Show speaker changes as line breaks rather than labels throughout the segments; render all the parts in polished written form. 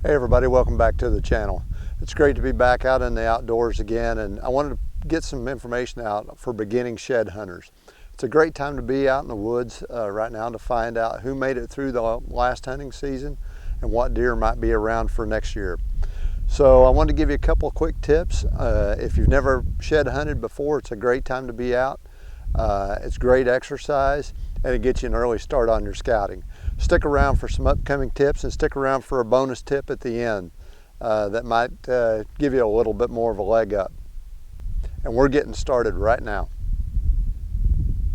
Hey everybody, welcome back to the channel. It's great to be back out in the outdoors again, and I wanted to get some information out for beginning shed hunters. It's a great time to be out in the woods right now to find out who made it through the last hunting season and what deer might be around for next year. So I wanted to give you a couple of quick tips. If you've never shed hunted before, it's a great time to be out. It's great exercise, and it gets you an early start on your scouting. Stick around for some upcoming tips, and stick around for a bonus tip at the end that might give you a little bit more of a leg up. And we're getting started right now.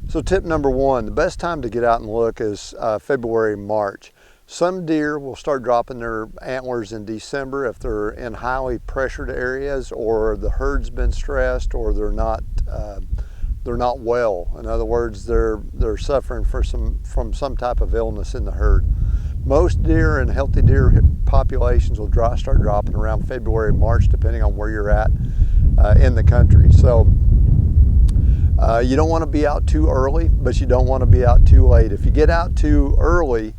So tip number one, the best time to get out and look is February, March. Some deer will start dropping their antlers in December if they're in highly pressured areas, or the herd's been stressed, or they're not well. In other words, they're suffering from some type of illness in the herd. Most deer and healthy deer populations will start dropping around February, March, depending on where you're at in the country. So you don't want to be out too early, but you don't want to be out too late. If you get out too early,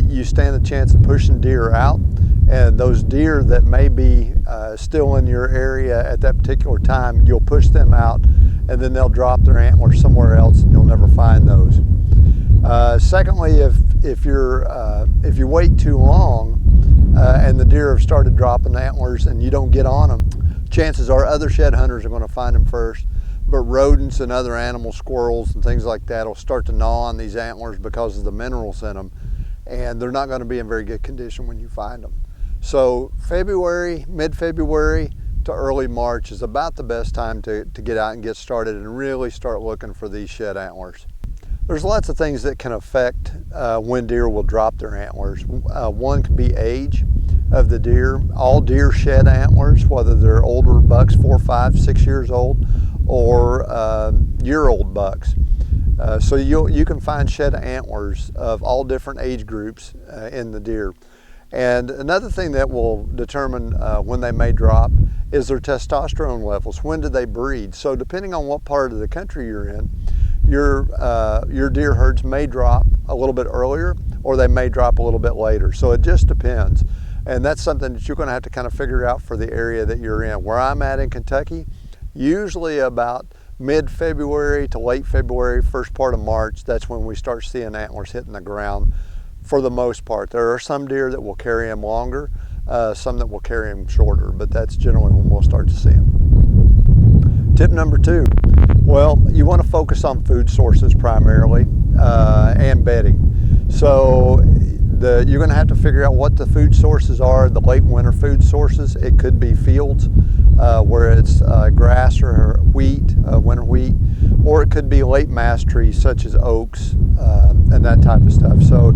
you stand the chance of pushing deer out, and those deer that may be still in your area at that particular time, you'll push them out, and then they'll drop their antlers somewhere else and you'll never find those. Secondly, if you wait too long and the deer have started dropping antlers and you don't get on them, chances are other shed hunters are going to find them first, but rodents and other animals, squirrels and things like that, will start to gnaw on these antlers because of the minerals in them, and they're not going to be in very good condition when you find them. So February, mid-February to early March is about the best time to get out and get started and really start looking for these shed antlers. There's lots of things that can affect when deer will drop their antlers. One can be age of the deer. All deer shed antlers, whether they're older bucks, 4, 5, 6 years old, or year-old bucks. So you can find shed antlers of all different age groups in the deer. And another thing that will determine when they may drop is their testosterone levels. When do they breed? So depending on what part of the country you're in, your deer herds may drop a little bit earlier, or they may drop a little bit later. So it just depends. And that's something that you're going to have to kind of figure out for the area that you're in. Where I'm at in Kentucky, usually about mid-February to late February, first part of March, that's when we start seeing antlers hitting the ground for the most part. There are some deer that will carry them longer, some that will carry them shorter, but that's generally when we'll start to see them. Tip number two, well, you want to focus on food sources primarily and bedding. So you're going to have to figure out what the food sources are, the late winter food sources. It could be fields where it's grass or wheat, winter wheat, or it could be late mass trees such as oaks and that type of stuff. So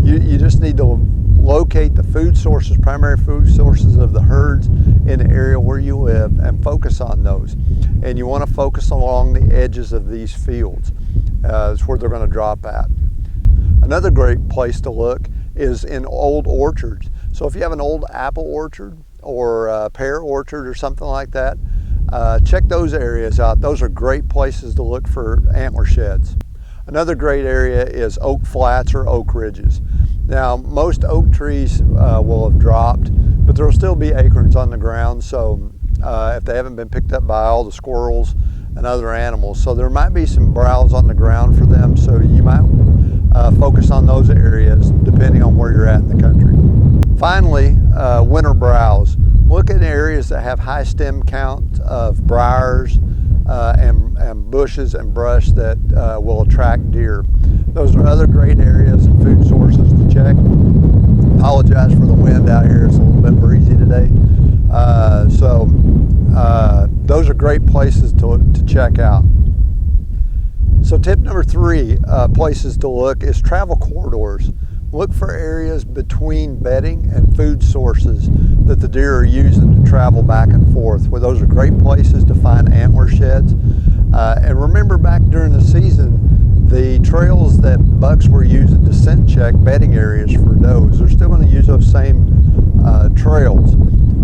you just need to locate the food sources, primary food sources of the herds in the area where you live, and focus on those. And you want to focus along the edges of these fields. That's where they're going to drop at. Another great place to look is in old orchards. So if you have an old apple orchard or a pear orchard or something like that, check those areas out. Those are great places to look for antler sheds. Another great area is oak flats or oak ridges. Now, most oak trees will have dropped, but there will still be acorns on the ground, so if they haven't been picked up by all the squirrels and other animals. So there might be some browse on the ground for them, so you might focus on those areas depending on where you're at in the country. Finally, winter browse. Look at areas that have high stem count of briars and bushes and brush that will attract deer. Those are other great areas and food sources to check. Apologize for the wind out here, it's a little bit breezy today. Those are great places to check out. So tip number three, places to look, is travel corridors. Look for areas between bedding and food sources that the deer are using to travel back and forth. Well, those are great places to find antler sheds. And remember, back during the season, the trails that bucks were using to scent check bedding areas for does, they're still going to use those same trails.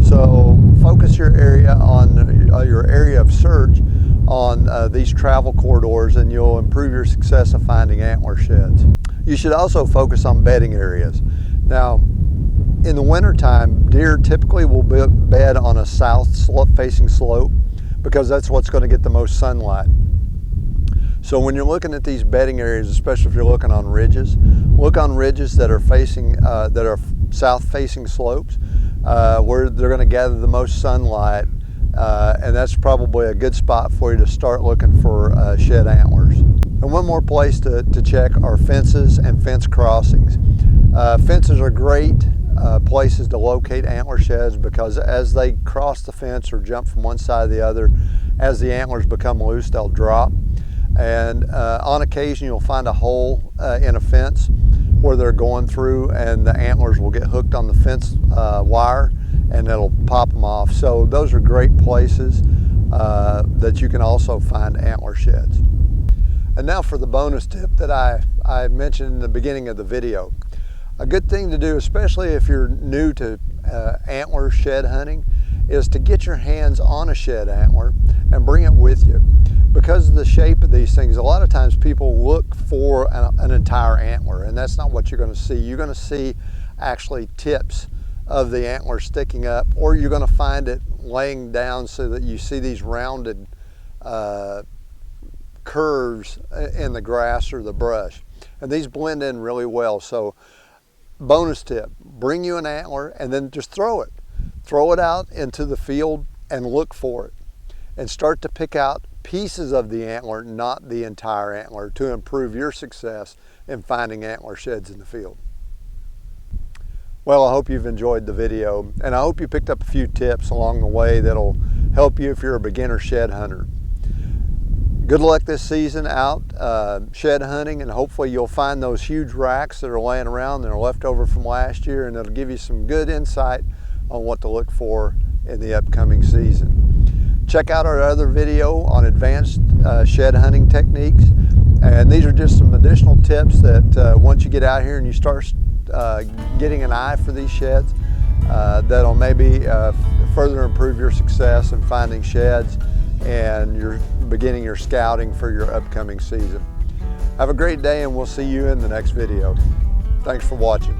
So focus your area on your area of search on these travel corridors, and you'll improve your success of finding antler sheds. You should also focus on bedding areas. Now, In the wintertime, deer typically will bed on a south facing slope because that's what's going to get the most sunlight. So when you're looking at these bedding areas, especially if you're looking on ridges, look on ridges that are facing, that are south facing slopes, where they're going to gather the most sunlight, and that's probably a good spot for you to start looking for shed antlers. And one more place to check are fences and fence crossings. Fences are great places to locate antler sheds because as they cross the fence or jump from one side to the other, as the antlers become loose, they'll drop. And on occasion you'll find a hole in a fence where they're going through, and the antlers will get hooked on the fence wire and it'll pop them off. So those are great places that you can also find antler sheds. And now for the bonus tip that I mentioned in the beginning of the video. A good thing to do, especially if you're new to antler shed hunting, is to get your hands on a shed antler and bring it with you. Because of the shape of these things, a lot of times people look for an entire antler, and that's not what you're going to see. You're going to see actually tips of the antler sticking up, or you're going to find it laying down so that you see these rounded curves in the grass or the brush. And these blend in really well. So bonus tip, bring you an antler and then just throw it. Throw it out into the field and look for it. And start to pick out pieces of the antler, not the entire antler, to improve your success in finding antler sheds in the field. Well, I hope you've enjoyed the video, and I hope you picked up a few tips along the way that'll help you if you're a beginner shed hunter. Good luck this season out shed hunting, and hopefully you'll find those huge racks that are laying around that are left over from last year, and it'll give you some good insight on what to look for in the upcoming season. Check out our other video on advanced shed hunting techniques, and these are just some additional tips that once you get out here and you start getting an eye for these sheds, that'll maybe further improve your success in finding sheds and you're beginning your scouting for your upcoming season. Have a great day, and we'll see you in the next video. Thanks for watching.